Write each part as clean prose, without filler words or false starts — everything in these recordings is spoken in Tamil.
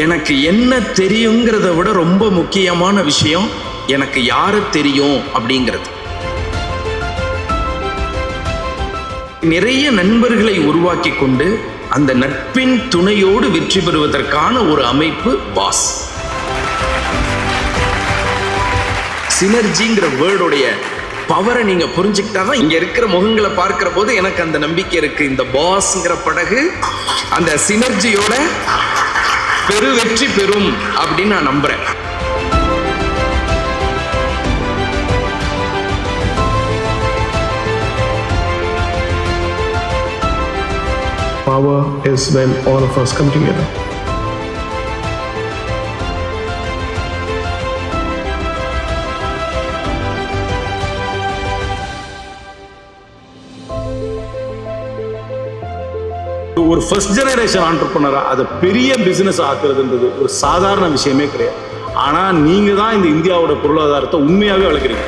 எனக்கு என்ன தெரியுங்கிறத விட ரொம்ப முக்கியமான விஷயம் எனக்கு யாரு தெரியும் அப்படிங்கிறது. நிறைய நண்பர்களை உருவாக்கி கொண்டு அந்த நட்பின் துணையோடு வெற்றி பெறுவதற்கான ஒரு அமைப்பு பாஸ். சினர்ஜிங்கிற வேர்டுடைய பவரை நீங்க புரிஞ்சுக்கிட்டாதான் இங்க இருக்கிற முகங்களை பார்க்கிற போது எனக்கு அந்த நம்பிக்கை இருக்கு. இந்த பாஸ்ங்கிற படகு அந்த சினர்ஜியோட பெரு வெற்றி பெறும் அப்படின்னு நான் நம்புறேன். Power is when all of us come together. ஒரு ஃபர்ஸ்ட் ஜெனரேஷன் ஆண்டர்பிரனரா அதை பெரிய பிசினஸ் ஆக்குறதுன்றது ஒரு சாதாரண விஷயமே கிடையாது. ஆனா நீங்க தான் இந்த இந்தியாவோட பொருளாதாரத்தை உண்மையாவே வளர்க்குறீங்க.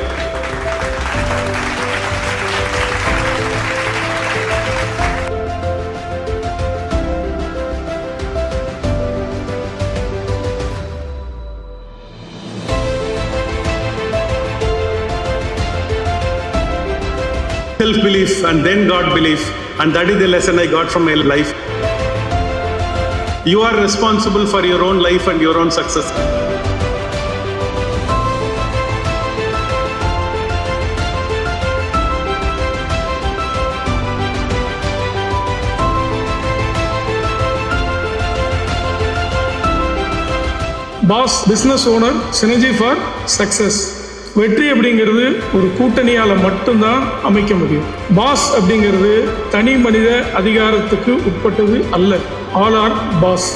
Self belief and then God belief, and that is the lesson I got from my life. You are responsible for your own life and your own success. Boss business owner, synergy for success. வெற்றி அப்படிங்கிறது ஒரு கூட்டணியால் மட்டும்தான் அமைக்க முடியும். பாஸ் அப்படிங்கிறது தனி மனித அதிகாரத்துக்கு உட்பட்டது அல்ல. All are boss.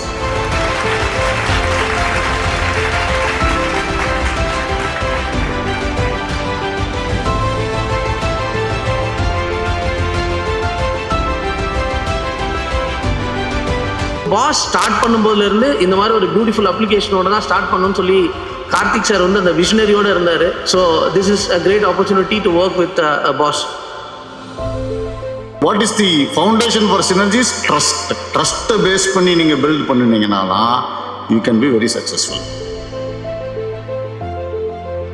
Boss start பண்ணும்போதுலேருந்து இந்த மாதிரி ஒரு பியூட்டிஃபுல் அப்ளிகேஷனோட தான் ஸ்டார்ட் பண்ணணும்னு சொல்லி கார்த்திக் சார் வந்து அந்த விஷனரியோடு இருந்தார். So this is a great opportunity to work with boss. What is the foundation for synergies? Trust. ட்ரஸ்ட்டை பேஸ் பண்ணி நீங்கள் பில்ட் பண்ணினீங்கன்னா தான் you can be very successful.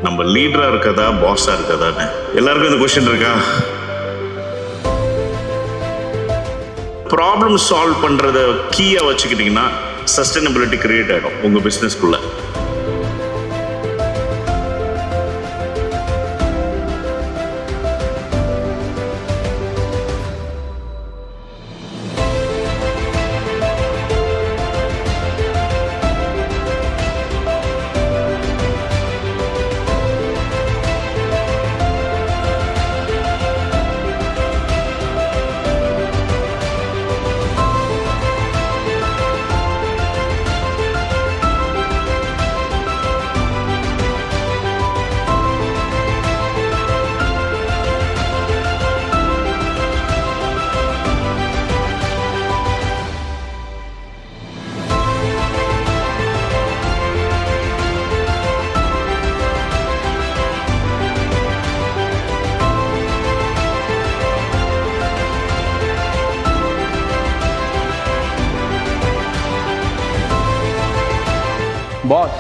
நம்ம லீடராக இருக்கதா பாஸாக இருக்கதான்னு எல்லாருக்கும் இந்த கொஸ்டின் இருக்கா? ப்ராப்ளம் சால்வ் பண்ணுறத கீயாக வச்சுக்கிட்டிங்கன்னா சஸ்டைனபிலிட்டி கிரியேட் ஆகிடும் உங்கள் பிஸ்னஸ்க்குள்ளே. Boss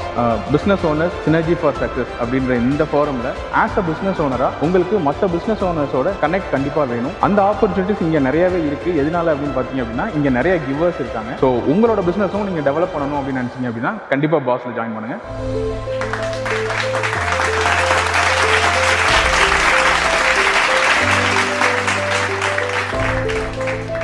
business owner synergy for success அப்படின்ற இந்த ஃபாரமில் ஆஸ் அ பிஸ்னஸ் ஓனராக உங்களுக்கு மற்ற பிஸ்னஸ் ஓனர்ஸோட கனெக்ட் கண்டிப்பாக வேணும். அந்த ஆப்பர்ச்சுனிட்டிஸ் இங்கே நிறையவே இருக்குது. எதனால அப்படின்னு பார்த்தீங்க அப்படின்னா இங்கே நிறைய கிவர்ஸ் இருக்காங்க. ஸோ உங்களோட பிஸ்னஸும் நீங்கள் டெவலப் பண்ணணும் அப்படின்னு நினச்சிங்க அப்படின்னா கண்டிப்பாக பாஸில் ஜாயின் பண்ணுங்கள்.